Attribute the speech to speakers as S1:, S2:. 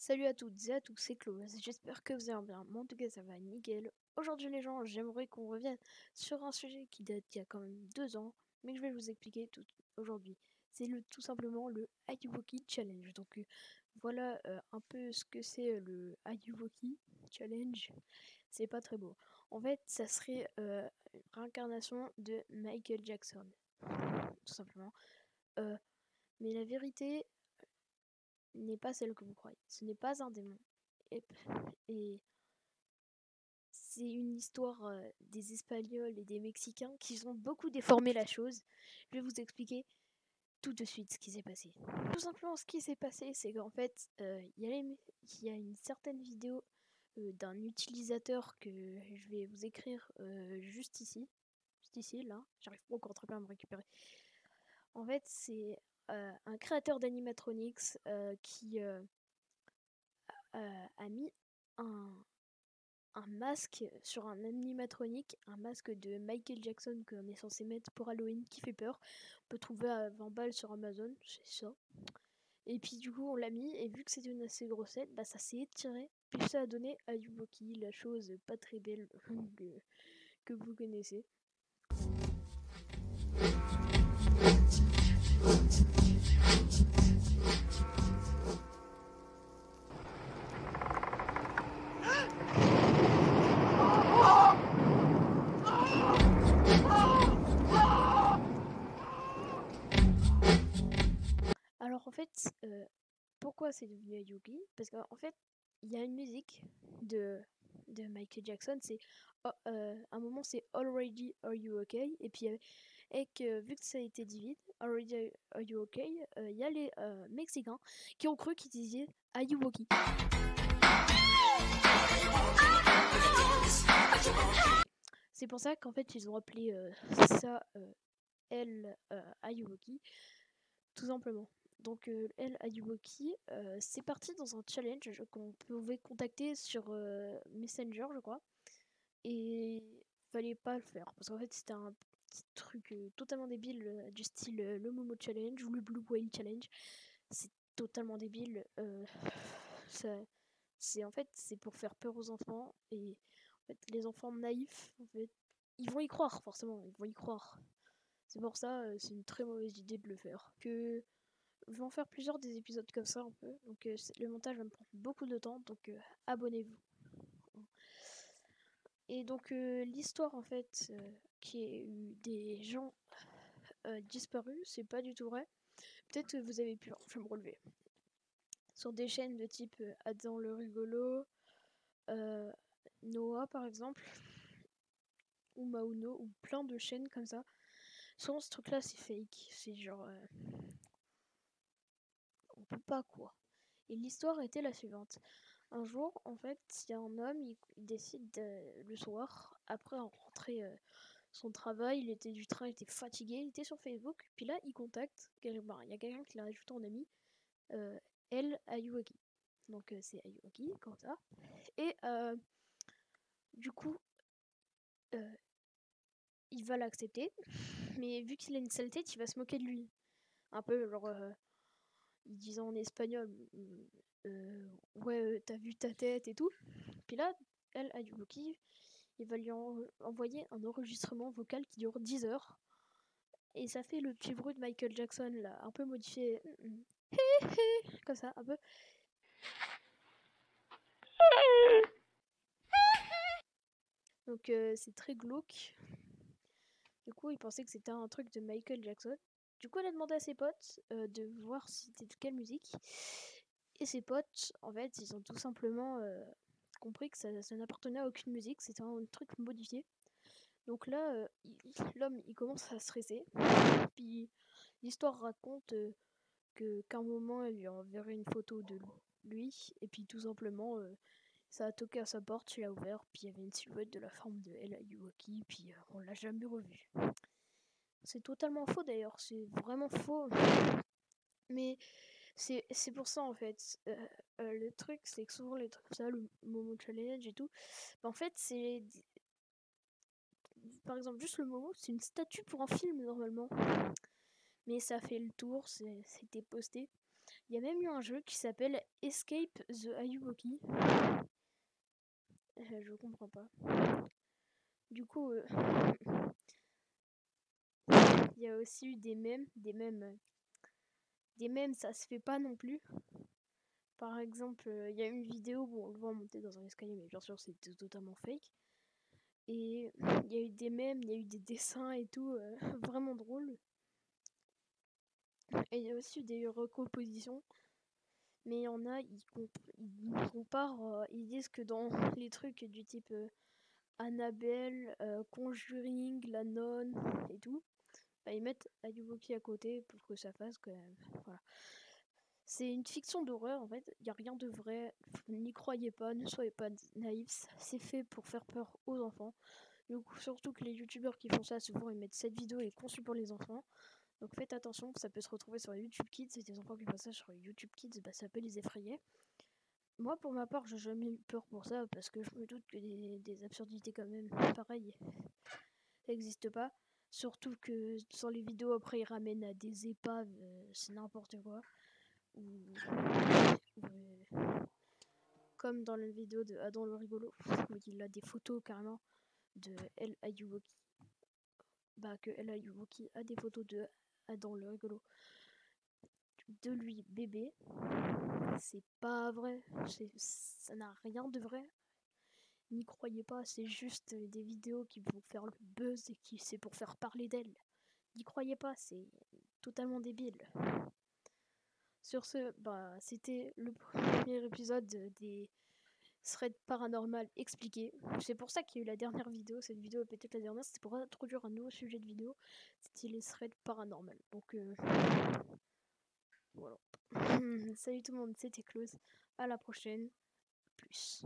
S1: Salut à toutes et à tous, c'est Chloé, j'espère que vous allez bien. Moi en tout cas ça va nickel. Aujourd'hui les gens, j'aimerais qu'on revienne sur un sujet qui date d'il y a quand même 2 ans, mais que je vais vous expliquer tout aujourd'hui. C'est tout simplement le Ayuwoki Challenge. Donc voilà un peu ce que c'est le Ayuwoki Challenge. C'est pas très beau. En fait ça serait une réincarnation de Michael Jackson. Tout simplement. Mais la vérité n'est pas celle que vous croyez. Ce n'est pas un démon. Et, et c'est une histoire des Espagnols et des Mexicains qui ont beaucoup déformé la chose. Je vais vous expliquer tout de suite ce qui s'est passé. Tout simplement, ce qui s'est passé, c'est qu'en fait, il y a une certaine vidéo d'un utilisateur que je vais vous écrire juste ici. Juste ici, là. J'arrive pas encore très bien à me récupérer. En fait, c'est un créateur d'animatronics qui a mis un masque sur un animatronique, un masque de Michael Jackson qu'on est censé mettre pour Halloween qui fait peur. On peut trouver à 20 balles sur Amazon, c'est ça. Et puis du coup on l'a mis et vu que c'était une assez grossette, bah ça s'est étiré. Puis ça a donné à Ayuwoki, la chose pas très belle que vous connaissez. Alors en fait, pourquoi c'est devenu Ayuwoki? Parce qu'en fait, il y a une musique de, de Michael Jackson, c'est à un moment c'est Already Are You Okay? Et puis vu que ça a été divide, Already Are You Okay? Il y a les Mexicains qui ont cru qu'ils disaient Ayuwoki. C'est pour ça qu'en fait ils ont appelé ça El Ayuwoki, tout simplement. Donc El Ayuwoki, c'est parti dans un challenge qu'on pouvait contacter sur Messenger, je crois. Et fallait pas le faire parce qu'en fait c'était un petit truc totalement débile du style le Momo Challenge ou le Blue Whale Challenge. C'est totalement débile. C'est pour faire peur aux enfants et en fait les enfants naïfs en fait ils vont y croire forcément, ils vont y croire. C'est pour ça c'est une très mauvaise idée de le faire. Que je vais en faire plusieurs des épisodes comme ça un peu. Donc le montage va me prendre beaucoup de temps donc abonnez-vous. Et donc l'histoire en fait qui est eu des gens disparus, c'est pas du tout vrai. Peut-être que vous avez pu, je vais me relever. Sur des chaînes de type Adam le rigolo, Noah par exemple, ou Mauno, ou plein de chaînes comme ça. Souvent ce truc là c'est fake, c'est genre on peut pas quoi. Et l'histoire était la suivante. Un jour, en fait, il y a un homme, il décide le soir, après rentrer son travail, il était du train, il était fatigué, il était sur Facebook, puis là il contacte, il y a quelqu'un qui l'a ajouté en ami, El Ayuwoki. Donc c'est Ayuwoki, comme ça. Et du coup, euh, il va l'accepter, mais vu qu'il a une sale tête, il va se moquer de lui. Un peu genre, il disait en espagnol, ouais, t'as vu ta tête et tout. Puis là, El Ayuwoki, il va lui envoyer un enregistrement vocal qui dure 10 heures. Et ça fait le petit bruit de Michael Jackson, là, un peu modifié. Comme ça, un peu. Donc c'est très glauque. Du coup, il pensait que c'était un truc de Michael Jackson. Du coup, il a demandé à ses potes de voir c'était de quelle musique. Et ses potes, en fait, ils ont tout simplement compris que ça n'appartenait à aucune musique. C'était un truc modifié. Donc là, l'homme, il commence à stresser. Puis l'histoire raconte qu'à un moment, elle lui a enverré une photo de lui. Et puis tout simplement, ça a toqué à sa porte, il a ouvert. Puis il y avait une silhouette de la forme de El Ayuwoki. Puis on l'a jamais revu. C'est totalement faux d'ailleurs, c'est vraiment faux. Mais c'est pour ça en fait. Le truc, c'est que souvent les trucs ça, le Momo Challenge et tout, bah, en fait, c'est. Par exemple, juste le Momo, c'est une statue pour un film normalement. Mais ça fait le tour, c'était posté. Il y a même eu un jeu qui s'appelle Escape the Ayuwoki. Je comprends pas. Du coup, il y a aussi eu des mèmes. Des mèmes, ça se fait pas non plus. Par exemple, il y a une vidéo où on le voit monter dans un escalier, mais bien sûr c'est totalement fake. Et il y a eu des mèmes, il y a eu des dessins et tout, vraiment drôle. Et il y a aussi eu des recompositions. Mais il y en a, ils comparent, ils disent que dans les trucs du type Annabelle, Conjuring, La Nonne et tout, bah, ils mettent Ayuwoki à côté pour que ça fasse quand même. Voilà. C'est une fiction d'horreur en fait, il n'y a rien de vrai, n'y croyez pas, ne soyez pas naïfs, c'est fait pour faire peur aux enfants. Donc, surtout que les youtubeurs qui font ça, souvent ils mettent cette vidéo est conçue pour les enfants. Donc faites attention, ça peut se retrouver sur YouTube Kids, et des enfants qui font ça sur YouTube Kids, bah, ça peut les effrayer. Moi pour ma part, j'ai jamais eu peur pour ça parce que je me doute que des absurdités quand même, pareil, ça n'existe pas. Surtout que sur les vidéos après ils ramènent à des épaves, c'est n'importe quoi. Ou comme dans la vidéo de Adam le rigolo, où il a des photos carrément de El Ayuwoki. Bah que El Ayuwoki a des photos de Adam le rigolo. De lui bébé. C'est pas vrai. Ça n'a rien de vrai. N'y croyez pas, c'est juste des vidéos qui vont faire le buzz et qui c'est pour faire parler d'elle. N'y croyez pas, c'est totalement débile. Sur ce, bah c'était le premier épisode des threads paranormal expliqués. C'est pour ça qu'il y a eu la dernière vidéo. Cette vidéo est peut-être la dernière, c'était pour introduire un nouveau sujet de vidéo. C'était les threads paranormal. Donc voilà. Salut tout le monde, c'était Close. À la prochaine. Plus.